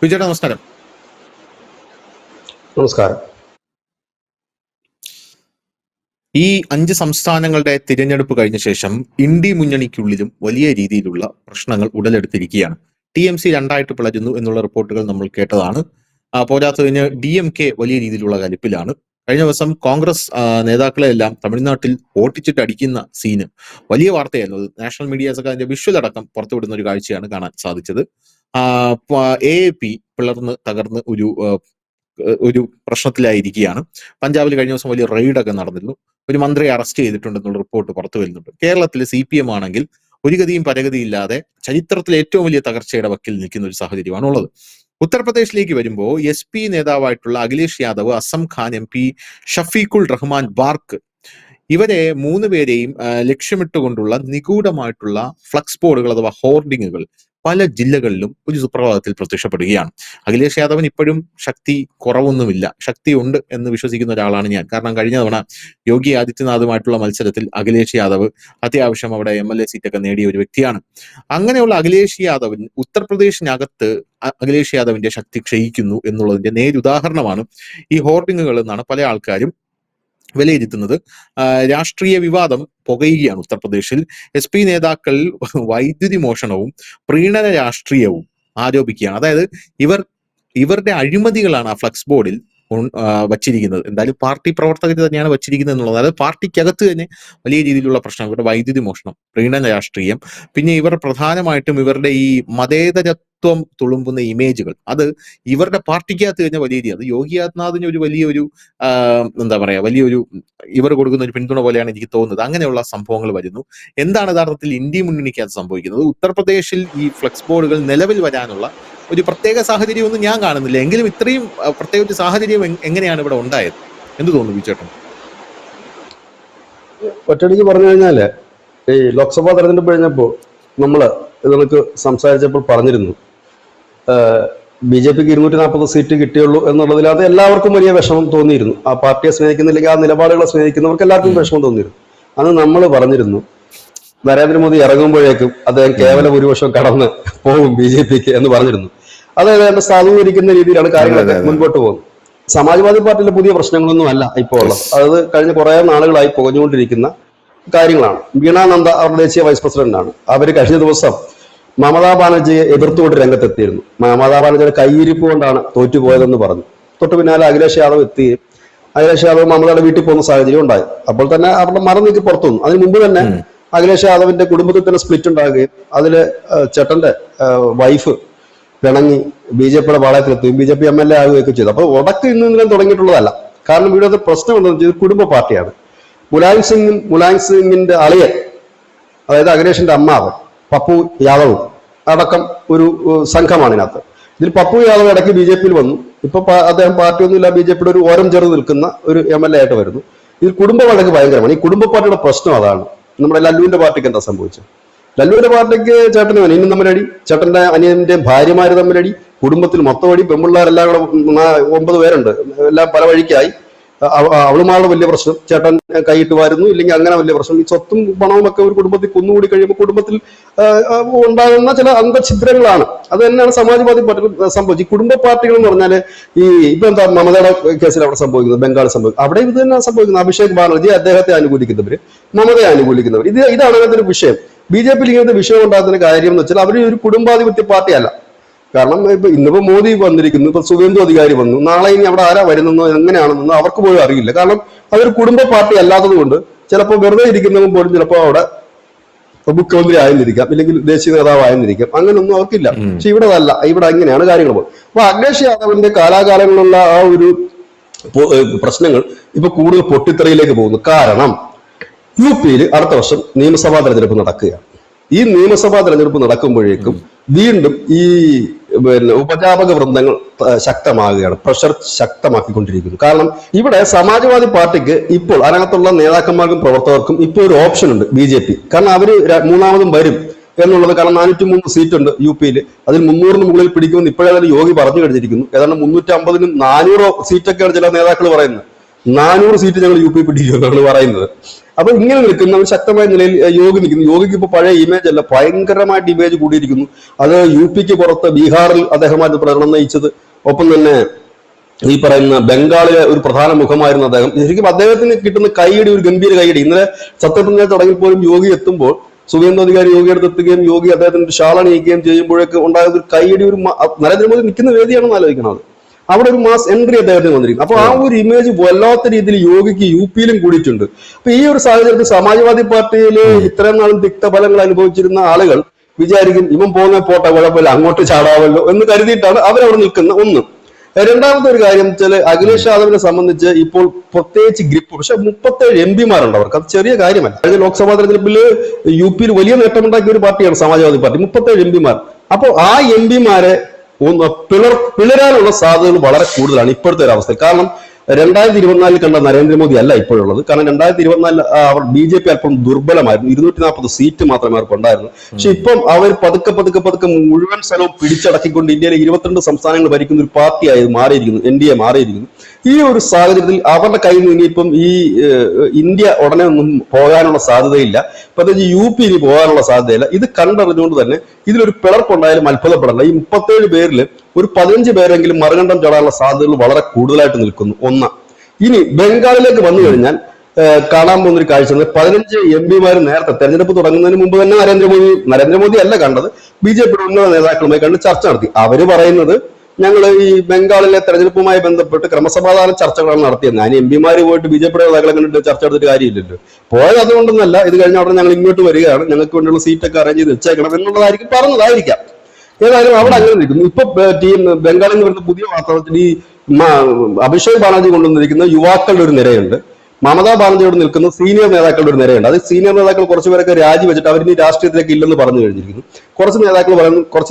വിജയുടെ നമസ്കാരം. നമസ്കാരം. ഈ 5 സംസ്ഥാനങ്ങളുടെ തിരഞ്ഞെടുപ്പ് കഴിഞ്ഞ ശേഷം ഇന്ത്യ മുന്നണിക്കുള്ളിലും വലിയ രീതിയിലുള്ള പ്രശ്നങ്ങൾ ഉടലെടുത്തിരിക്കുകയാണ്. TMC രണ്ടായിട്ട് പിളരുന്നു എന്നുള്ള റിപ്പോർട്ടുകൾ നമ്മൾ കേട്ടതാണ്. പോരാത്തതിന് DMK വലിയ രീതിയിലുള്ള കലിപ്പിലാണ്. കഴിഞ്ഞ ദിവസം കോൺഗ്രസ് നേതാക്കളെ എല്ലാം തമിഴ്നാട്ടിൽ ഓട്ടിച്ചിട്ട് അടിക്കുന്ന സീന് വലിയ വാർത്തയായിരുന്നു. അത് നാഷണൽ മീഡിയാസ് ഒക്കെ അതിന്റെ വിഷ്വൽ അടക്കം പുറത്തുവിടുന്ന ഒരു കാഴ്ചയാണ് കാണാൻ സാധിച്ചത്. AAP പിളർന്ന് തകർന്ന് ഒരു പ്രശ്നത്തിലായിരിക്കുകയാണ്. പഞ്ചാബിൽ കഴിഞ്ഞ ദിവസം വലിയ റെയ്ഡൊക്കെ നടന്നിരുന്നു. ഒരു മന്ത്രിയെ അറസ്റ്റ് ചെയ്തിട്ടുണ്ടെന്നുള്ള റിപ്പോർട്ട് പുറത്തു വരുന്നുണ്ട്. കേരളത്തിൽ CPM ആണെങ്കിൽ ഒരു ഗതിയും പരഗതിയില്ലാതെ ചരിത്രത്തിലെ ഏറ്റവും വലിയ തകർച്ചയുടെ വക്കിൽ നിൽക്കുന്ന ഒരു സാഹചര്യമാണ് ഉള്ളത്. ഉത്തർപ്രദേശിലേക്ക് വരുമ്പോൾ SP നേതാവായിട്ടുള്ള അഖിലേഷ് യാദവ്, അസം ഖാൻ MP, ഷഫീഖുൾ റഹ്മാൻ ബാർക്ക്, ഇവരെ 3 പേരെയും ലക്ഷ്യമിട്ടുകൊണ്ടുള്ള നിഗൂഢമായിട്ടുള്ള ഫ്ലക്സ് ബോർഡുകൾ അഥവാ ഹോർഡിങ്ങുകൾ പല ജില്ലകളിലും ഒരു സുപ്രഭാതത്തിൽ പ്രത്യക്ഷപ്പെടുകയാണ്. അഖിലേഷ് യാദവിന് ഇപ്പോഴും ശക്തി കുറവൊന്നുമില്ല, ശക്തി ഉണ്ട് എന്ന് വിശ്വസിക്കുന്ന ഒരാളാണ് ഞാൻ. കാരണം കഴിഞ്ഞ തവണ യോഗി ആദിത്യനാഥുമായിട്ടുള്ള മത്സരത്തിൽ അഖിലേഷ് യാദവ് അത്യാവശ്യം അവിടെ MLA സീറ്റൊക്കെ നേടിയ ഒരു വ്യക്തിയാണ്. അങ്ങനെയുള്ള അഖിലേഷ് യാദവിന് ഉത്തർപ്രദേശിനകത്ത് അഖിലേഷ് യാദവിന്റെ ശക്തി ക്ഷയിക്കുന്നു എന്നുള്ളതിന്റെ നേരുദാഹരണമാണ് ഈ ഹോർഡിങ്ങുകൾ എന്നാണ് പല ആൾക്കാരും വിലയിരുത്തുന്നത്. രാഷ്ട്രീയ വിവാദം പുകയുകയാണ് ഉത്തർപ്രദേശിൽ. SP നേതാക്കൾ വൈദ്യുതി മോഷണവും പ്രീണന രാഷ്ട്രീയവും ആരോപിക്കുകയാണ്. അതായത് ഇവരുടെ അഴിമതികളാണ് ആ ഫ്ലക്സ് ബോർഡിൽ വച്ചിരിക്കുന്നത്. എന്തായാലും പാർട്ടി പ്രവർത്തകർ തന്നെയാണ് വച്ചിരിക്കുന്നത് എന്നുള്ളത്. അതായത് പാർട്ടിക്കകത്ത് തന്നെ വലിയ രീതിയിലുള്ള പ്രശ്നം, ഇവരുടെ വൈദ്യുതി മോഷണം, പ്രീണന രാഷ്ട്രീയം, പിന്നെ ഇവർ പ്രധാനമായിട്ടും ഇവരുടെ ഈ മതേതരത്വം തുളുമ്പുന്ന ഇമേജുകൾ, അത് ഇവരുടെ പാർട്ടിക്കകത്ത് തന്നെ വലിയ രീതി, അത് യോഗി ആദിത്യനാഥിന് ഒരു വലിയൊരു എന്താ പറയാ, വലിയൊരു ഇവർ കൊടുക്കുന്ന ഒരു പിന്തുണ പോലെയാണ് എനിക്ക് തോന്നുന്നത്. അങ്ങനെയുള്ള സംഭവങ്ങൾ വരുന്നു. എന്താണ് യഥാർത്ഥത്തിൽ ഇന്ത്യ മുന്നണിക്കകത്ത് സംഭവിക്കുന്നത്? ഉത്തർപ്രദേശിൽ ഈ ഫ്ലക്സ് ബോർഡുകൾ നിലവിൽ വരാനുള്ള ഒരു പ്രത്യേക സാഹചര്യമൊന്നും ഞാൻ കാണുന്നില്ല. എങ്കിലും ഇത്രയും പ്രത്യേക ഒരു സാഹചര്യം എങ്ങനെയാണ് ഇവിടെ ഉണ്ടായത്? എന്ത് തോന്നുന്നു ബിജേട്ടൻ? ഒറ്റയടിക്ക് പറഞ്ഞു കഴിഞ്ഞാല് ഈ ലോക്സഭാ തെരഞ്ഞെടുപ്പ് കഴിഞ്ഞപ്പോൾ നമ്മള് ഇതിനൊക്കെ സംസാരിച്ചപ്പോൾ പറഞ്ഞിരുന്നു, BJPക്ക് 240 സീറ്റ് കിട്ടിയുള്ളൂ എന്നുള്ളതിലത് എല്ലാവർക്കും വലിയ വിഷമം തോന്നിയിരുന്നു. ആ പാർട്ടിയെ സ്നേഹിക്കുന്നില്ലെങ്കിൽ ആ നിലപാടുകളെ സ്നേഹിക്കുന്നവർക്ക് എല്ലാവർക്കും വിഷമം തോന്നിയിരുന്നു. അന്ന് നമ്മൾ പറഞ്ഞിരുന്നു, നരേന്ദ്രമോദി ഇറങ്ങുമ്പോഴേക്കും അദ്ദേഹം കേവല ഭൂരിപക്ഷം കടന്ന് പോകും BJPക്ക് എന്ന് പറഞ്ഞിരുന്നു. അതായത് സാധൂകരിക്കുന്ന രീതിയിലാണ് കാര്യങ്ങളൊക്കെ മുൻപോട്ട് പോകുന്നത്. സമാജ്വാദി പാർട്ടിയിലെ പുതിയ പ്രശ്നങ്ങളൊന്നും അല്ല ഇപ്പോൾ ഉള്ളത്. അത് കഴിഞ്ഞ കുറെ നാളുകളായി പുകഞ്ഞുകൊണ്ടിരിക്കുന്ന കാര്യങ്ങളാണ്. വീണ നന്ദ അവരുടെ ദേശീയ വൈസ് പ്രസിഡന്റാണ്. അവർ കഴിഞ്ഞ ദിവസം മമതാ ബാനർജിയെ എതിർത്തുകൊണ്ട് രംഗത്തെത്തിയിരുന്നു. മമതാ ബാനർജിയുടെ കൈയിരിപ്പ് കൊണ്ടാണ് തോറ്റുപോയതെന്ന് പറഞ്ഞു. തൊട്ടു പിന്നാലെ അഖിലേഷ് യാദവ് എത്തുകയും അഖിലേഷ് യാദവ് മമതയുടെ വീട്ടിൽ പോകുന്ന സാഹചര്യം ഉണ്ടായി. അപ്പോൾ തന്നെ അവരുടെ മരം നീക്കി പുറത്തു വന്നു. അതിന് മുമ്പ് തന്നെ അഖിലേഷ് യാദവിന്റെ കുടുംബത്തിൽ തന്നെ സ്പ്ലിറ്റ് ഉണ്ടാകുകയും അതില് ചേട്ടന്റെ വൈഫ് പിണങ്ങി BJPയുടെ പാളയത്തിലെത്തുകയും BJP MLA ആകുകയൊക്കെ ചെയ്തു. അപ്പൊ ഉടക്ക് ഇന്നും തുടങ്ങിയിട്ടുള്ളതല്ല. കാരണം ഇവിടെ പ്രശ്നം എന്താണെന്ന് വെച്ചാൽ കുടുംബ പാർട്ടിയാണ്. മുലായം സിംഗിന്റെ അളിയൻ, അതായത് അഖിലേഷിന്റെ അമ്മാവൻ പപ്പു യാദവും അടക്കം ഒരു സംഘമാണ് ഇതിനകത്ത്. ഇതിൽ പപ്പു യാദവ് ഇടയ്ക്ക് BJPയിൽ വന്നു. ഇപ്പൊ അദ്ദേഹം പാർട്ടിയൊന്നുമില്ല, BJPയുടെ ഒരു ഓരം ചേർന്ന് നിൽക്കുന്ന ഒരു MLA ആയിട്ട് വരുന്നു. ഇതിൽ കുടുംബ വഴക്ക് ഭയങ്കരമാണ്. ഈ കുടുംബ പാർട്ടിയുടെ പ്രശ്നം അതാണ്. നമ്മുടെ ലല്ലുവിന്റെ പാർട്ടിക്ക് എന്താ സംഭവിച്ചത്? ലല്ലുവിന്റെ പാർട്ടിക്ക് ചേട്ടനും അനിയനും തമ്മിലടി, ചേട്ടന്റെ അനിയന്റെയും ഭാര്യമാര് തമ്മിലടി, കുടുംബത്തിൽ മൊത്തം അടി, പെൺപിള്ളേരെല്ലാം കൂടെ 9 പേരുണ്ട്, എല്ലാം പല വഴിക്കായി. അവളുമാരുടെ വലിയ പ്രശ്നം, ചേട്ടൻ കൈയിട്ട് വരുന്നു, ഇല്ലെങ്കിൽ അങ്ങനെ വലിയ പ്രശ്നം. ഈ സ്വത്തും പണവും ഒക്കെ ഒരു കുടുംബത്തിൽ കുന്നുകൂടി കഴിയുമ്പോൾ കുടുംബത്തിൽ ഉണ്ടാകുന്ന ചില അന്തഛിദ്രങ്ങളാണ്. അത് തന്നെയാണ് സമാജ്വാദി പാർട്ടികൾ സംഭവിച്ചത്. ഈ കുടുംബ പാർട്ടികൾ എന്ന് പറഞ്ഞാല് ഇപ്പൊ എന്താ മമതയുടെ കേസിൽ അവിടെ സംഭവിക്കുന്നത്, ബംഗാൾ സംഭവിക്കുന്നത്, അവിടെ ഇത് തന്നെ സംഭവിക്കുന്നത്. അഭിഷേക് ബാനർജി അദ്ദേഹത്തെ അനുകൂലിക്കുന്നവര്, മമതയെ അനുകൂലിക്കുന്നവർ, ഇതാണ് അങ്ങനത്തെ ഒരു വിഷയം. BJPയിൽ ഇങ്ങനത്തെ വിഷയം ഉണ്ടാകുന്ന കാര്യം എന്ന് വെച്ചാൽ അവർ ഒരു കുടുംബാധിപത്യ പാർട്ടിയല്ല. കാരണം ഇന്നിപ്പോ മോദി വന്നിരിക്കുന്നു, ഇപ്പൊ സുവേന്ദു അധികാരി വന്നു, നാളെ ഇനി അവിടെ ആരാ വരുന്നോ എങ്ങനെയാണെന്നോ അവർക്ക് പോലും അറിയില്ല. കാരണം അതൊരു കുടുംബ പാർട്ടി അല്ലാത്തത് കൊണ്ട് ചിലപ്പോൾ വെറുതെ ഇരിക്കുന്നതും പോലും ചിലപ്പോൾ അവിടെ മുഖ്യമന്ത്രി ആയെന്നിരിക്കാം, ഇല്ലെങ്കിൽ ദേശീയ നേതാവ് ആയെന്നിരിക്കാം. അങ്ങനെയൊന്നും അവർക്കില്ല. പക്ഷെ ഇവിടെ അല്ല, ഇവിടെ അങ്ങനെയാണ് കാര്യങ്ങൾ പോകുന്നത്. അപ്പൊ അഖിലേഷ് യാദവിന്റെ കാലാകാലങ്ങളിലുള്ള ആ ഒരു പ്രശ്നങ്ങൾ ഇപ്പൊ കൂടുതൽ പൊട്ടിത്തെറിയിലേക്ക് പോകുന്നു. കാരണം UPയിൽ അടുത്ത വർഷം നിയമസഭാ തെരഞ്ഞെടുപ്പ് നടക്കുകയാണ്. ഈ നിയമസഭാ തെരഞ്ഞെടുപ്പ് നടക്കുമ്പോഴേക്കും വീണ്ടും ഈ ഉപജാപക വൃന്ദങ്ങൾ ശക്തമാകുകയാണ്, പ്രഷർ ശക്തമാക്കിക്കൊണ്ടിരിക്കുന്നു. കാരണം ഇവിടെ സമാജ്വാദി പാർട്ടിക്ക് ഇപ്പോൾ അതിനകത്തുള്ള നേതാക്കന്മാർക്കും പ്രവർത്തകർക്കും ഇപ്പോൾ ഒരു ഓപ്ഷൻ ഉണ്ട് BJP. കാരണം അവര് മൂന്നാമതും വരും എന്നുള്ളത്. കാരണം 403 സീറ്റ് ഉണ്ട് UPയിൽ, അതിൽ 300-ന് മുകളിൽ പിടിക്കുമെന്ന് ഇപ്പോഴേ യോഗി പറഞ്ഞു കഴിഞ്ഞിരിക്കുന്നു. ഏതാണ്ട് 350-നും 400 സീറ്റൊക്കെയാണ് ചില നേതാക്കൾ പറയുന്നത്. 400 സീറ്റ് ഞങ്ങൾ UP പിടിക്കുമെന്നാണ് പറയുന്നത്. അപ്പൊ ഇങ്ങനെ നിൽക്കുന്ന ഒരു ശക്തമായ നിലയിൽ യോഗി നിൽക്കുന്നു. യോഗിക്ക് ഇപ്പൊ പഴയ ഇമേജ് അല്ല, ഭയങ്കരമായിട്ട് ഇമേജ് കൂടിയിരിക്കുന്നു. അത് UP-ക്ക് പുറത്ത് ബീഹാറിൽ അദ്ദേഹമായിട്ട് പ്രകടനം നയിച്ചത്, ഒപ്പം തന്നെ ഈ പറയുന്ന ബംഗാളിലെ ഒരു പ്രധാന മുഖമായിരുന്നു അദ്ദേഹം. ശരിക്കും അദ്ദേഹത്തിന് കിട്ടുന്ന കൈയടി ഒരു ഗംഭീര കൈയടി. ഇന്നലെ സത്യപ്രതിജ്ഞ ചടങ്ങിൽ പോലും യോഗി എത്തുമ്പോൾ സുവേന്ദു അധികാരി യോഗി അടുത്തെത്തുകയും യോഗി അദ്ദേഹത്തിന്റെ ഷാൾ അണിയിക്കുകയും ചെയ്യുമ്പോഴേക്ക് ഉണ്ടാകുന്ന ഒരു കൈയടി, ഒരു നരേന്ദ്രമോദി നിൽക്കുന്ന വേദിയാണെന്ന് ആലോചിക്കണം. അവിടെ ഒരു മാസ് എൻട്രി അദ്ദേഹത്തിന് വന്നിരിക്കും. അപ്പൊ ആ ഒരു ഇമേജ് വല്ലാത്ത രീതിയിൽ യോഗിക്ക് UP-യിലും കൂടിയിട്ടുണ്ട്. അപ്പൊ ഈ ഒരു സാഹചര്യത്തിൽ സമാജ്വാദി പാർട്ടിയിൽ ഇത്രയും നാളും തിക്തഫലങ്ങൾ അനുഭവിച്ചിരുന്ന ആളുകൾ വിചാരിക്കും ഇവൻ പോകുന്ന പോട്ടെ, കുഴപ്പമില്ല, അങ്ങോട്ട് ചാടാവല്ലോ എന്ന് കരുതിയിട്ടാണ് അവരവിടെ നിൽക്കുന്ന ഒന്ന്. രണ്ടാമത്തെ ഒരു കാര്യം വെച്ചാൽ അഖിലേഷ് യാദവിനെ സംബന്ധിച്ച് ഇപ്പോൾ പ്രത്യേകിച്ച് ഗ്രിപ്പ്, പക്ഷെ 37 MP-മാരുണ്ട് അവർക്ക്, അത് ചെറിയ കാര്യമല്ല. കഴിഞ്ഞ ലോക്സഭാ തെരഞ്ഞെടുപ്പിൽ UP-യിൽ വലിയ നേട്ടമുണ്ടാക്കിയ ഒരു പാർട്ടിയാണ് സമാജ്വാദി പാർട്ടി, 37 MP-മാർ. അപ്പോൾ ആ MP-മാരെ പിളരാനുള്ള സാധ്യതകൾ വളരെ കൂടുതലാണ് ഇപ്പോഴത്തെ ഒരു അവസ്ഥയിൽ. കാരണം 2024 കണ്ട നരേന്ദ്രമോദി അല്ല ഇപ്പോഴുള്ളത്. കാരണം 2024 അവർ BJP അല്പം ദുർബലമായിരുന്നു, 240 സീറ്റ് മാത്രമേ അവർക്ക് ഉണ്ടായിരുന്നു. പക്ഷെ ഇപ്പം അവർ പതുക്കെ മുഴുവൻ സ്ഥലവും പിടിച്ചടക്കിക്കൊണ്ട് ഇന്ത്യയിലെ 22 സംസ്ഥാനങ്ങൾ ഭരിക്കുന്ന ഒരു പാർട്ടിയായി മാറിയിരിക്കുന്നു, NDA മാറിയിരിക്കുന്നു. ഈ ഒരു സാഹചര്യത്തിൽ അവരുടെ കയ്യിൽ നിന്ന് ഇനിയിപ്പം ഈ ഇന്ത്യ ഉടനെ ഒന്നും പോകാനുള്ള സാധ്യതയില്ല, പ്രത്യേകിച്ച് UP ഇനി പോകാനുള്ള സാധ്യതയില്ല. ഇത് കണ്ടറിഞ്ഞുകൊണ്ട് തന്നെ ഇതിലൊരു പിളർപ്പുണ്ടായാലും അത്ഭുതപ്പെടണ്ട. ഈ 37 പേരിൽ ഒരു 15 പേരെങ്കിലും മറുകണ്ഠം ചാടാനുള്ള സാധ്യതകൾ വളരെ കൂടുതലായിട്ട് നിൽക്കുന്നു. ഒന്ന്, ഇനി ബംഗാളിലേക്ക് വന്നു കഴിഞ്ഞാൽ കാണാൻ പോകുന്ന ഒരു കാഴ്ച, 15 MP-മാർ നേരത്തെ തെരഞ്ഞെടുപ്പ് തുടങ്ങുന്നതിന് മുമ്പ് തന്നെ നരേന്ദ്രമോദി അല്ല കണ്ടത്, BJP-യുടെ ഉന്നത നേതാക്കളുമായി കണ്ട് ചർച്ച നടത്തി. അവര് പറയുന്നത് ഞങ്ങൾ ഈ ബംഗാളിലെ തെരഞ്ഞെടുപ്പുമായി ബന്ധപ്പെട്ട് ക്രമസമാധാന ചർച്ചകളാണ് നടത്തിയത്. ഞാൻ MP-മാര് പോയിട്ട് BJP-യുടെ നേതാക്കളെ കണ്ടിട്ട് ചർച്ച നടത്തിയിട്ട് കാര്യമില്ലല്ലോ. പോയത് അതുകൊണ്ടൊന്നല്ല, ഇത് കഴിഞ്ഞ ഉടനെ ഞങ്ങൾ ഇങ്ങോട്ട് വരികയാണ്, ഞങ്ങൾക്ക് വേണ്ടിയുള്ള സീറ്റൊക്കെ അറേഞ്ച് ചെയ്ത് വെച്ചേക്കണം എന്നുള്ളതായിരിക്കും പറഞ്ഞതായിരിക്കാം. ഏതായാലും അവിടെ അങ്ങനെ നിൽക്കുന്നു. ഇപ്പൊ ബംഗാളിൽ നിന്ന് വരുന്ന പുതിയ വാർത്ത, ഈ അഭിഷേക് ബാനർജി കൊണ്ടുവന്നിരിക്കുന്ന യുവാക്കളുടെ ഒരു നിരയുണ്ട്, മമതാ ബാനർജിയോട് നിൽക്കുന്ന സീനിയർ നേതാക്കളുടെ ഒരു നിരയുണ്ട്. അത് സീനിയർ നേതാക്കൾ കുറച്ചുപേരൊക്കെ രാജിവെച്ചിട്ട് അവരിനി രാഷ്ട്രീയത്തിലേക്ക് ഇല്ലെന്ന് പറഞ്ഞു കഴിഞ്ഞിരിക്കുന്നു. കുറച്ച്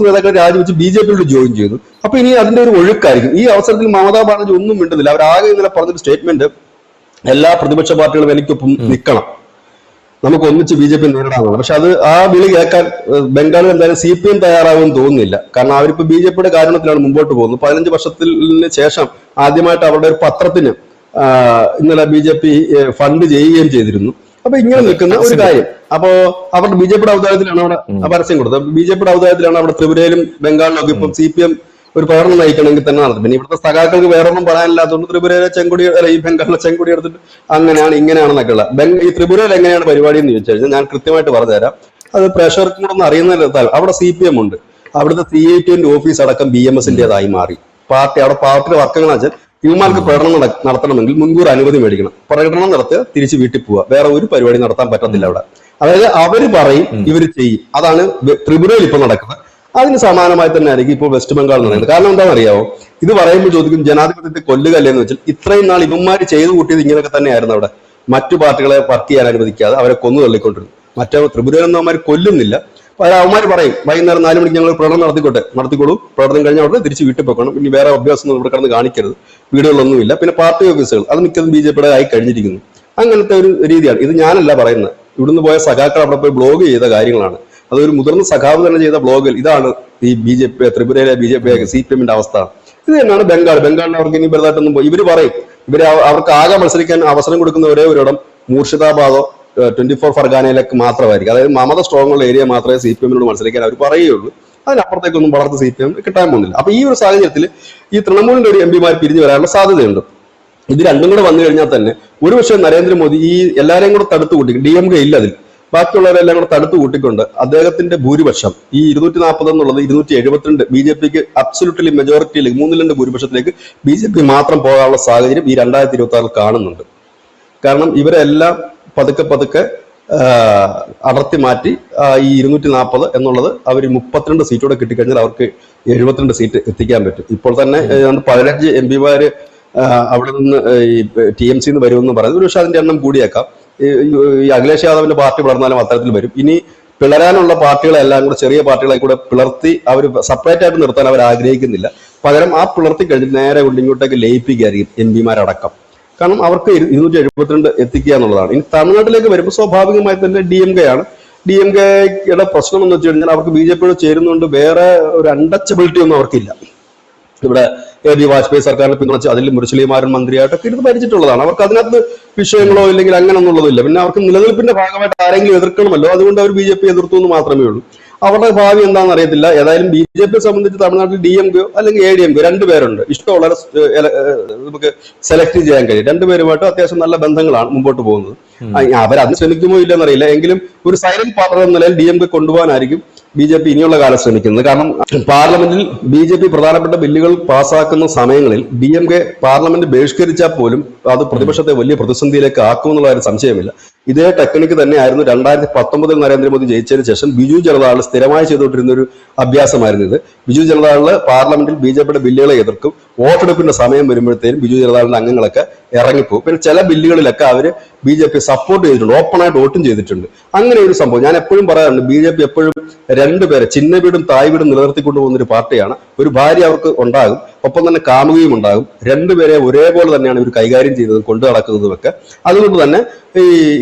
നേതാക്കൾ രാജിവെച്ച് BJP-യോട് ജോയിൻ ചെയ്തു. അപ്പൊ ഇനി അതിന്റെ ഒരു ഒഴുക്കായിരിക്കും. ഈ അവസരത്തിൽ മമതാ ബാനർജി ഒന്നും മിണ്ടുന്നില്ല. അവരാകെ ഇന്നലെ പറഞ്ഞൊരു സ്റ്റേറ്റ്മെന്റ്, എല്ലാ പ്രതിപക്ഷ പാർട്ടികളും എനിക്കൊപ്പം നിൽക്കണം, നമുക്ക് ഒന്നിച്ച് BJP നേരിടാമെന്നാണ്. പക്ഷെ അത് ആ വിളി കേൾക്കാൻ ബംഗാളിൽ എന്തായാലും CPM തയ്യാറാകുമെന്ന് തോന്നുന്നില്ല. കാരണം അവരിപ്പോ BJP-യുടെ കാരണത്തിലാണ് മുമ്പോട്ട് പോകുന്നത്. 15 വർഷത്തിന് ശേഷം ആദ്യമായിട്ട് അവരുടെ ഒരു പത്രത്തിന് ഇന്നലെ BJP ഫണ്ട് ചെയ്യുകയും ചെയ്തിരുന്നു. അപ്പൊ ഇങ്ങനെ നിൽക്കുന്ന ഒരു കാര്യം. അപ്പോ അവരുടെ BJP-യുടെ ഔദാര്യത്തിലാണ് അവിടെ പരസ്യം കൊടുത്തത്. BJP-യുടെ ഔദാര്യത്തിലാണ് അവിടെ ത്രിപുരയിലും ബംഗാളിലും ഒക്കെ ഇപ്പം CPM ഒരു പ്രകടനം നയിക്കണമെങ്കിൽ തന്നെ നടത്തും. പിന്നെ ഇവിടുത്തെ സഖാക്കൾക്ക് വേറെ ഒന്നും പറയാനില്ലാത്തതുകൊണ്ട് ത്രിപുരയിലെ ചെങ്കൊടി, ഈ ബംഗാളിലെ ചെങ്കൊടി എടുത്തിട്ട് അങ്ങനെയാണ് ഇങ്ങനെയാണെന്നൊക്കെയുള്ള. ഈ ത്രിപുരയിൽ എങ്ങനെയാണ് പരിപാടി എന്ന് ചോദിച്ചു കഴിഞ്ഞാൽ ഞാൻ കൃത്യമായിട്ട് പറഞ്ഞുതരാം. അത് പ്രേക്ഷകർക്കും കൂടെ ഒന്ന് അറിയുന്നതിൽ അവിടെ CPM ഉണ്ട്. അവിടുത്തെ CAT ഓഫീസ് അടക്കം BMS-ന്റേതായി മാറി. അവിടെ പാർട്ടിയുടെ വർക്കങ്ങൾ വെച്ചാൽ ഇവന്മാർക്ക് പ്രകടനം നടത്തണമെങ്കിൽ മുൻകൂർ അനുമതി മേടിക്കണം. പ്രകടനം നടത്തുക, തിരിച്ച് വീട്ടിൽ പോവുക, വേറെ ഒരു പരിപാടി നടത്താൻ പറ്റത്തില്ല അവിടെ. അതായത് അവര് പറയും, ഇവര് ചെയ്യും. അതാണ് ത്രിപുരയിൽ ഇപ്പൊ നടക്കുന്നത്. അതിന് സമാനമായി തന്നെ ആയിരിക്കും ഇപ്പോൾ വെസ്റ്റ് ബംഗാൾ നടക്കുന്നത്. കാരണം എന്താണെന്ന് അറിയാമോ, ഇത് പറയുമ്പോൾ ചോദിക്കും ജനാധിപത്യത്തെ കൊല്ലുകല്ലേ എന്ന് വെച്ചാൽ, ഇത്രയും നാൾ ഇവന്മാര് ചെയ്തു കൂട്ടിയത് ഇങ്ങനെയൊക്കെ തന്നെയായിരുന്നു. അവിടെ മറ്റു പാർട്ടികളെ വർക്ക് ചെയ്യാൻ അനുവദിക്കാതെ അവരെ കൊന്നു തള്ളിക്കൊണ്ടിരുന്നു. മറ്റേ ത്രിപുരയിലൊന്നും അവന്മാർ കൊല്ലുന്നില്ല. അവന്മാർ പറയും വൈകുന്നേരം 4 മണിക്ക് ഞങ്ങൾ പ്രകടനം നടത്തിക്കോളൂ, പ്രകടനം കഴിഞ്ഞാൽ അവിടെ തിരിച്ച് വീട്ടിൽ പോക്കണം, ഇനി വേറെ അഭ്യാസം ഇവിടെ കിടന്ന് കാണിക്കരുത്, വീടുകളൊന്നുമില്ല. പിന്നെ പാർട്ടി ഓഫീസുകൾ അത് മിക്കതും BJP-യുടെ ആയി കഴിഞ്ഞിരിക്കുന്നു. അങ്ങനത്തെ ഒരു രീതിയാണ്. ഇത് ഞാനല്ല പറയുന്നത്, ഇവിടുന്ന് പോയ സഖാക്കൾ അവിടെ പോയി ബ്ലോഗ് ചെയ്ത കാര്യങ്ങളാണ്. അതൊരു മുതിർന്ന സഖാവ് തന്നെ ചെയ്ത ബ്ലോഗിൽ ഇതാണ് ഈ BJP ത്രിപുരയിലെ BJP CPM-ന്റെ അവസ്ഥ. ഇത് തന്നെയാണ് ബംഗാളിൽ അവർക്ക് ഇനി വലുതായിട്ടൊന്നും ഇവര് പറയും, അവർക്ക് ആകെ മത്സരിക്കാൻ അവസരം കൊടുക്കുന്ന ഒരേ ഒരിടം മൂർഷിദാബാദോ 24 ഫർഗാനയിലേക്ക് മാത്രമായിരിക്കും. അതായത് മമത സ്ട്രോങ് ഉള്ള ഏരിയ മാത്രമേ CPM-നോട് മത്സരിക്കാൻ അവർ പറയുകയുള്ളൂ. അതിനപ്പുറത്തേക്കൊന്നും വളർത്ത് CPM കിട്ടാൻ പോകുന്നില്ല. അപ്പൊ ഈ ഒരു സാഹചര്യത്തിൽ ഈ തൃണമൂലിന്റെ ഒരു MP-മാർ പിരിഞ്ഞു വരാനുള്ള സാധ്യതയുണ്ട്. ഇത് രണ്ടും കൂടെ വന്നു കഴിഞ്ഞാൽ തന്നെ ഒരുപക്ഷെ നരേന്ദ്രമോദി ഈ എല്ലാവരെയും കൂടെ തടുത്തു കൂട്ടി, DMK ഇല്ല അതിൽ, ബാക്കിയുള്ളവരെല്ലാം കൂടെ തടുത്തു കൂട്ടിക്കൊണ്ട് അദ്ദേഹത്തിന്റെ ഭൂരിപക്ഷം ഈ 240 എന്നുള്ളത് 272 BJP-ക്ക് അബ്സല്യൂട്ട്ലി മെജോറിറ്റിയിലേക്ക് 3/2 ഭൂരിപക്ഷത്തിലേക്ക് BJP മാത്രം പോകാനുള്ള സാഹചര്യം ഈ 2026 കാണുന്നുണ്ട്. കാരണം ഇവരെല്ലാം പതുക്കെ അടർത്തി മാറ്റി ഈ 240 എന്നുള്ളത് അവർ 32 സീറ്റോടെ കിട്ടിക്കഴിഞ്ഞാൽ അവർക്ക് 72 സീറ്റ് എത്തിക്കാൻ പറ്റും. ഇപ്പോൾ തന്നെ 15 MP-മാര് അവിടെ നിന്ന് ഈ TMC വരുമെന്ന് പറയുന്നത്. ഒരു പക്ഷേ അതിന്റെ എണ്ണം കൂടിയേക്കാം. ഈ അഖിലേഷ് യാദവിന്റെ പാർട്ടി വളർന്നാലും അത്തരത്തിൽ വരും. ഇനി പിളരാനുള്ള പാർട്ടികളെല്ലാം കൂടെ ചെറിയ പാർട്ടികളെ കൂടെ പിളർത്തി അവർ സെപ്പറേറ്റ് ആയിട്ട് നിർത്താൻ അവർ ആഗ്രഹിക്കുന്നില്ല. പകരം ആ പിളർത്തി കഴിഞ്ഞിട്ട് നേരെ കൊണ്ട് ഇങ്ങോട്ടേക്ക് ലയിപ്പിക്കുകയായിരിക്കും MP-മാരടക്കം. കാരണം അവർക്ക് 272 എത്തിക്കുക എന്നുള്ളതാണ്. ഇനി തമിഴ്നാട്ടിലേക്ക് വരുമ്പോൾ സ്വാഭാവികമായി തന്നെ DMK ആണ്. DMK-യുടെ പ്രശ്നം എന്ന് വെച്ച് കഴിഞ്ഞാൽ അവർക്ക് BJP-യോട് ചേരുന്നതുകൊണ്ട് വേറെ ഒരു അൺടച്ചബിലിറ്റി ഒന്നും അവർക്കില്ല. ഇവിടെ AB വാജ്പേയി സർക്കാരിനെ പിന്തുണച്ച് അതിൽ മുരളീമാരൻ മന്ത്രിയായിട്ടൊക്കെ ഇരുന്ന് ഭരിച്ചിട്ടുള്ളതാണ്. അവർക്ക് അതിനകത്ത് വിഷയങ്ങളോ ഇല്ലെങ്കിൽ അങ്ങനെ ഒന്നുള്ളതില്ല. പിന്നെ അവർക്ക് നിലനിൽപ്പിന്റെ ഭാഗമായിട്ട് ആരെങ്കിലും എതിർക്കണമല്ലോ, അതുകൊണ്ട് അവർ BJP എതിർത്തു എന്ന് മാത്രമേ ഉള്ളൂ. അവരുടെ ഭാവി എന്താണെന്ന് അറിയത്തില്ല. ഏതായാലും BJP സംബന്ധിച്ച് തമിഴ്നാട്ടിൽ DMK അല്ലെങ്കിൽ ADMK രണ്ടുപേരുണ്ട്. ഇഷ്ടമുള്ള നമുക്ക് സെലക്ട് ചെയ്യാൻ കഴിയും. രണ്ടുപേരുമായിട്ട് അത്യാവശ്യം നല്ല ബന്ധങ്ങളാണ് മുമ്പോട്ട് പോകുന്നത്. അവരത് ശ്രമിക്കുമോ ഇല്ലെന്നറിയില്ല. എങ്കിലും ഒരു സൈലന്റ് പാർട്ണർ എന്ന നിലയിൽ DMK കൊണ്ടുപോകാനായിരിക്കും BJP ഇനിയുള്ള കാലം ശ്രമിക്കുന്നത്. കാരണം പാർലമെന്റിൽ BJP പ്രധാനപ്പെട്ട ബില്ലുകൾ പാസ്സാക്കുന്ന സമയങ്ങളിൽ DMK പാർലമെന്റ് ബഹിഷ്കരിച്ചാൽ പോലും അത് പ്രതിപക്ഷത്തെ വലിയ പ്രതിസന്ധിയിലേക്ക് ആക്കുമെന്നുള്ള ഒരു സംശയമില്ല. ഇതേ ടെക്നിക്ക് തന്നെയായിരുന്നു 2019 നരേന്ദ്രമോദി ജയിച്ചതിന് ശേഷം ബിജു ജനതാദൾ സ്ഥിരമായി ചെയ്തുകൊണ്ടിരുന്ന ഒരു അഭ്യാസമായിരുന്നു ഇത്. ബിജു ജനതാദള് പാർലമെന്റിൽ BJPയുടെ ബില്ലുകളെ എതിർക്കും. വോട്ടെടുപ്പിന്റെ സമയം വരുമ്പോഴത്തേക്കും ബിജു ജനതാദളിന്റെ അംഗങ്ങളൊക്കെ ഇറങ്ങിപ്പോകും. പിന്നെ ചില ബില്ലുകളിലൊക്കെ അവര് BJP സപ്പോർട്ട് ചെയ്തിട്ടുണ്ട്, ഓപ്പണായിട്ട് വോട്ടും ചെയ്തിട്ടുണ്ട്. അങ്ങനെ ഒരു സംഭവം ഞാൻ എപ്പോഴും പറയാറുണ്ട്. BJP എപ്പോഴും രണ്ടുപേരെ ചിന്ന വീടും തായ് വീടും നിലനിർത്തിക്കൊണ്ടു പോകുന്ന ഒരു പാർട്ടിയാണ്. ഒരു ഭാര്യ അവർക്ക് ഉണ്ടാകും, ഒപ്പം തന്നെ കാമുകയും ഉണ്ടാകും. രണ്ടുപേരെ ഒരേപോലെ തന്നെയാണ് ഇവർ കൈകാര്യം ചെയ്യുന്നതും കൊണ്ടു നടക്കുന്നതും ഒക്കെ. അതുകൊണ്ട് തന്നെ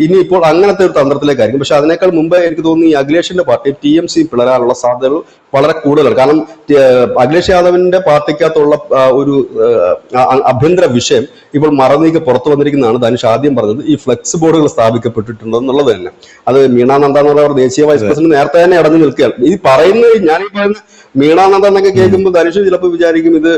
ഇനിയിപ്പോൾ അങ്ങനത്തെ ഒരു തന്ത്രത്തിലേക്കായിരിക്കും. പക്ഷെ അതിനേക്കാൾ മുമ്പ് എനിക്ക് തോന്നുന്നു ഈ അഖിലേഷിന്റെ പാർട്ടി TMC പിളരാനുള്ള സാധ്യതകൾ വളരെ കൂടുതലാണ്. കാരണം അഖിലേഷ് യാദവിന്റെ പാർട്ടിക്കകത്തുള്ള ഒരു ആഭ്യന്തര വിഷയം ഇപ്പോൾ മറന്നീക്ക് പുറത്തു വന്നിരിക്കുന്നതാണ്. ധനുഷ് ആദ്യം പറഞ്ഞത് ഈ ഫ്ലെക്സ് ബോർഡുകൾ സ്ഥാപിക്കപ്പെട്ടിട്ടുണ്ടോ എന്നുള്ളത് തന്നെ. അത് മീണാനന്ദ എന്ന് പറയുന്ന ദേശീയ വൈസ് പ്രസിഡന്റ് നേരത്തെ തന്നെ അടഞ്ഞു നിൽക്കുകയാണ്. ഈ ഞാനീ പറയുന്ന മീണാനന്ദ എന്നൊക്കെ കേൾക്കുമ്പോൾ ധനുഷ് ചിലപ്പോൾ വിചാരിക്കും ഇത്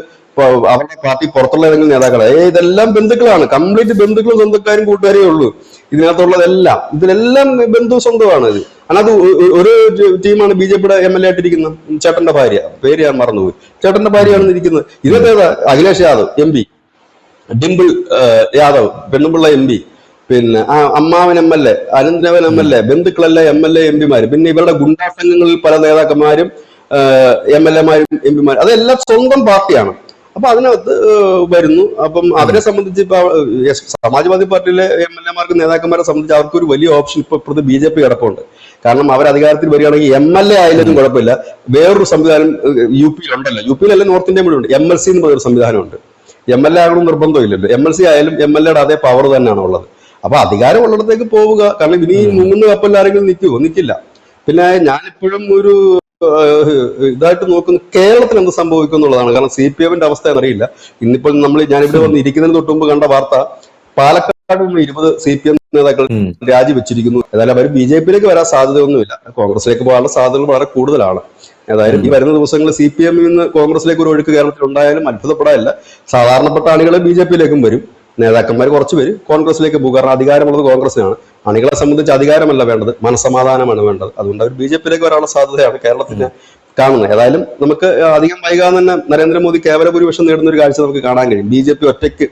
അവരുടെ പാർട്ടി പുറത്തുള്ള ഏതെങ്കിലും നേതാക്കളെ. ഇതെല്ലാം ബന്ധുക്കളാണ്, കംപ്ലീറ്റ് ബന്ധുക്കളും സ്വന്തക്കാരും കൂട്ടുകാരേ ഉള്ളൂ ഇതിനകത്തുള്ളതെല്ലാം. ഇതിലെല്ലാം ബന്ധു സ്വന്തമാണ്. ഇത് അതിനകത്ത് ഒരു ടീമാണ് BJPയുടെ MLA ആയിട്ടിരിക്കുന്ന ചേട്ടന്റെ ഭാര്യ, പേര് ഞാൻ മറന്നുപോയി, ചേട്ടന്റെ ഭാര്യയാണ് ഇരിക്കുന്നത്. ഇതൊക്കെ അഖിലേഷ് യാദവ് MP, ഡിംപിൾ യാദവ് പെണ്ണുമ്പിള്ള MP, പിന്നെ അമ്മാവൻ MLA, അനന്തരവൻ MLA, ബന്ധുക്കളെല്ലാം MLA MP-മാര്, പിന്നെ ഇവരുടെ ഗുണ്ടാ സംഘങ്ങളിൽ പല നേതാക്കന്മാരും MLA-മാരും MP-മാരും, അതെല്ലാം സ്വന്തം പാർട്ടിയാണ്. അപ്പൊ അതിനകത്ത് വരുന്നു. അപ്പം അവരെ സംബന്ധിച്ച് ഇപ്പൊ സമാജ്വാദി പാർട്ടിയിലെ MLA-മാർക്ക് നേതാക്കന്മാരെ സംബന്ധിച്ച് അവർക്ക് ഒരു വലിയ ഓപ്ഷൻ ഇപ്പൊ BJP കിടപ്പുണ്ട്. കാരണം അവർ അധികാരത്തിൽ വരികയാണെങ്കിൽ MLA ആയാലും കുഴപ്പമില്ല, വേറൊരു സംവിധാനം UP-യിലുണ്ടല്ലോ. UP-യിലല്ല, നോർത്ത് ഇന്ത്യ മുഴുവൻ MLC എന്ന് പറഞ്ഞൊരു സംവിധാനമുണ്ട്. MLA ആകണം നിർബന്ധമില്ലല്ലോ. MLC ആയാലും MLA-യുടെ അതേ പവർ തന്നെയാണ് ഉള്ളത്. അപ്പൊ അധികാരം ഉള്ളിടത്തേക്ക് പോവുക. കാരണം ഇനി മുങ്ങുന്ന കപ്പലിൽ ആരെങ്കിലും നിൽക്കില്ല. പിന്നെ ഞാനിപ്പോഴും ഒരു ഇതായിട്ട് നോക്കുന്നു കേരളത്തിൽ എന്ത് സംഭവിക്കും എന്നുള്ളതാണ്. കാരണം CPM-ന്റെ അവസ്ഥ അറിയില്ല. ഇന്നിപ്പോൾ ഞാനിവിടെ വന്ന് ഇരിക്കുന്നതിന് തൊട്ട് മുമ്പ് കണ്ട വാർത്ത, പാലക്കാട് 20 CPM നേതാക്കൾ രാജിവെച്ചിരിക്കുന്നു. ഏതായാലും അവർ BJP-യിലേക്ക് വരാൻ സാധ്യതയൊന്നുമില്ല. കോൺഗ്രസിലേക്ക് പോകാനുള്ള സാധ്യതകൾ വളരെ കൂടുതലാണ്. ഏതായാലും ഈ വരുന്ന ദിവസങ്ങളിൽ CPM-ൽ നിന്ന് കോൺഗ്രസിലേക്ക് ഒരു ഒഴുക്ക് കേരളത്തിൽ ഉണ്ടായാലും അത്ഭുതപ്പെടാനില്ല. സാധാരണപ്പെട്ട ആളുകൾ BJP-യിലേക്കും വരും, നേതാക്കന്മാർ കുറച്ച് പേര് കോൺഗ്രസിലേക്ക് പോകും. കാരണം അധികാരമുള്ളത് കോൺഗ്രസിനാണ്. അണികളെ സംബന്ധിച്ച് അധികാരമല്ല വേണ്ടത്, മനസ്സമാധാനമാണ് വേണ്ടത്. അതുകൊണ്ട് അവർ BJP-യിലേക്ക് വരാനുള്ള സാധ്യതയാണ് കേരളത്തിന് കാണുന്നത്. ഏതായാലും നമുക്ക് അധികം വൈകാതെ തന്നെ നരേന്ദ്രമോദി കേവല ഭൂരിപക്ഷം നേടുന്ന ഒരു കാഴ്ച നമുക്ക് കാണാൻ കഴിയും. BJP ഒറ്റയ്ക്ക്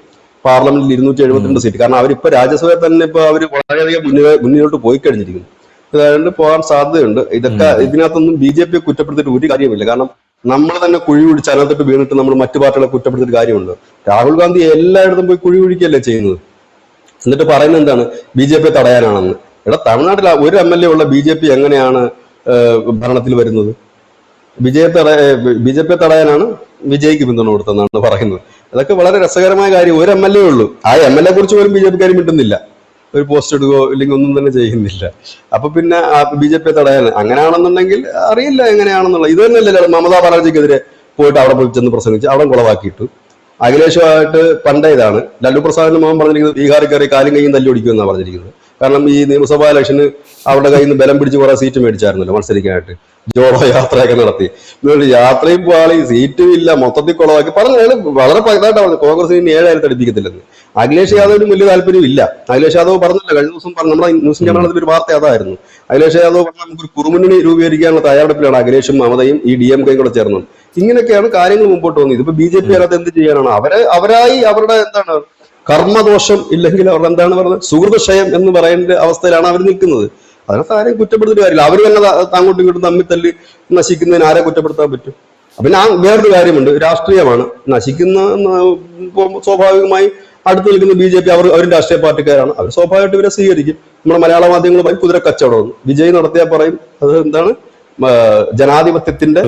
പാർലമെന്റിൽ 272 സീറ്റ്. കാരണം അവരിപ്പോ രാജ്യസഭയിൽ തന്നെ ഇപ്പൊ അവർ വളരെയധികം മുന്നിലോട്ട് പോയി കഴിഞ്ഞിരിക്കുന്നു. അതുകൊണ്ട് പോകാൻ സാധ്യതയുണ്ട്. ഇതൊക്കെ ഇതിനകത്തൊന്നും BJP-യെ കുറ്റപ്പെടുത്തിയിട്ട് ഒരു കാര്യമില്ല. കാരണം നമ്മൾ തന്നെ കുഴി കുഴിച്ച് അതിനകത്തോട്ട് വീണിട്ട് നമ്മൾ മറ്റു പാർട്ടികളെ കുറ്റപ്പെടുത്തിയിട്ട് കാര്യമുണ്ട്. രാഹുൽ ഗാന്ധി എല്ലായിടത്തും പോയി കുഴി കുഴിക്കുകയല്ലേ ചെയ്യുന്നത്. എന്നിട്ട് പറയുന്നത് എന്താണ്, BJP തടയാനാണെന്ന്. ഇവിടെ തമിഴ്നാട്ടിൽ ഒരു MLA ഉള്ള BJP എങ്ങനെയാണ് ഭരണത്തിൽ വരുന്നത്? BJP തടയാനാണ് വിജയ്ക്ക് പിന്തുണ കൊടുത്തതെന്നാണ് പറയുന്നത്. അതൊക്കെ വളരെ രസകരമായ കാര്യം. ഒരു MLA ഉള്ളൂ, ആ MLA കുറിച്ച് പോലും BJP-ക്കാരും കിട്ടുന്നില്ല, ഒരു പോസ്റ്റ് ഇടുകയോ ഇല്ലെങ്കിൽ ഒന്നും തന്നെ ചെയ്യുന്നില്ല. അപ്പൊ പിന്നെ BJP തടയാൻ അങ്ങനെയാണെന്നുണ്ടെങ്കിൽ അറിയില്ല എങ്ങനെയാണെന്നുള്ള. ഇത് തന്നെയല്ലേ മമതാ ബാനർജിക്കെതിരെ പോയിട്ട് അവിടെ പോയി ചെന്ന് പ്രസംഗിച്ച് അവിടെ കുളവാക്കിയിട്ടു. അഖിലേഷുമായിട്ട് പണ്ടേ ഇതാണ്. ലല്ലു പ്രസാദിന്റെ മോഹൻ പറഞ്ഞിരിക്കുന്നത് ബീഹാറിൽ കയറി കാലും കൈയും തല്ലി ഒടിക്കുമെന്നാണ് പറഞ്ഞിരിക്കുന്നത്. കാരണം ഈ നിയമസഭാ ഇലക്ഷന് അവരുടെ കയ്യിൽ നിന്ന് ബലം പിടിച്ച് കുറെ സീറ്റ് മേടിച്ചായിരുന്നല്ലോ മത്സരിക്കാനായിട്ട്. ജോഡോ യാത്രയൊക്കെ നടത്തി. യാത്രയും പോളി, സീറ്റും ഇല്ല, മൊത്തത്തിൽ കുളവാക്കി പറഞ്ഞാൽ വളരെ ഇതായിട്ട് പറഞ്ഞു കോൺഗ്രസ് ഇനി 7000 അടുപ്പിക്കത്തില്ലെന്ന്. അഖിലേഷ് യാദവിന് വലിയ താല്പര്യം ഇല്ല. അഖിലേഷ് യാദവ് പറഞ്ഞില്ല, കഴിഞ്ഞ ദിവസം പറഞ്ഞു, നമ്മുടെ ന്യൂസ് ചാനലിൽ ഒരു വാർത്ത അതായിരുന്നു. അഖിലേഷ് യാദവ് പറഞ്ഞാൽ നമുക്കൊരു കുറുമുന്നണി രൂപീകരിക്കാനുള്ള തയ്യാറെടുപ്പിലാണ് അഖിലേഷും മമതയും ഈ DMK-യും കൂടെ ചേർന്നത്. ഇങ്ങനെയൊക്കെയാണ് കാര്യങ്ങൾ മുമ്പോട്ട് വന്നത്. ഇതിപ്പോ BJP അതിനകത്ത് എന്ത് ചെയ്യാനാണ്? അവരായി അവരുടെ എന്താണ് കർമ്മദോഷം ഇല്ലെങ്കിൽ അവരുടെ എന്താണ് പറയുന്നത് സുഹൃതക്ഷയം എന്ന് പറയുന്ന അവസ്ഥയിലാണ് അവർ നിൽക്കുന്നത്. അതിനകത്ത് ആരെയും കുറ്റപ്പെടുത്തിട്ട് കാര്യമില്ല. അവർ തന്നെ അങ്ങോട്ടും ഇങ്ങോട്ടും തമ്മിൽ തല്ലി നശിക്കുന്നതിന് ആരെ കുറ്റപ്പെടുത്താൻ പറ്റും? പിന്നെ വേറൊരു കാര്യമുണ്ട്, രാഷ്ട്രീയമാണ്. നശിക്കുന്ന സ്വാഭാവികമായി അടുത്ത് നിൽക്കുന്ന BJP അവരും രാഷ്ട്രീയ പാർട്ടിക്കാരാണ്. അവർ സ്വാഭാവികമായിട്ട് ഇവരെ സ്വീകരിക്കും. നമ്മുടെ മലയാള മാധ്യമങ്ങളുമായി കുതിര കച്ചവടം വിജയ് നടത്തിയാൽ പറയും അത് എന്താണ് ജനാധിപത്യത്തിന്റെ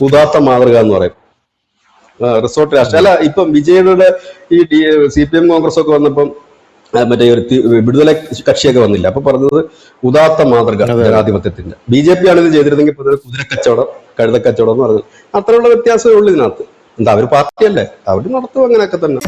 ഉദാത്ത മാതൃക എന്ന് പറയും. റിസോർട്ട് രാഷ്ട്രീയം അല്ല. ഇപ്പം വിജയുടെ ഈ CPM കോൺഗ്രസ് ഒക്കെ വന്നപ്പം മറ്റേ ഒരു വിടുതല കക്ഷിയൊക്കെ വന്നില്ല. അപ്പൊ പറഞ്ഞത് ഉദാത്ത മാതൃക ജനാധിപത്യത്തിന്റെ. BJP ആണ് ഇത് ചെയ്തിരുന്നെങ്കിൽ കുതിര കച്ചവടം, കഴുത കച്ചവടം എന്ന് പറഞ്ഞത്. അത്രയുള്ള വ്യത്യാസമേ ഉള്ളൂ ഇതിനകത്ത്. എന്താ അവര് പാർട്ടിയല്ലേ, അവര് നടത്തും അങ്ങനെയൊക്കെ തന്നെ.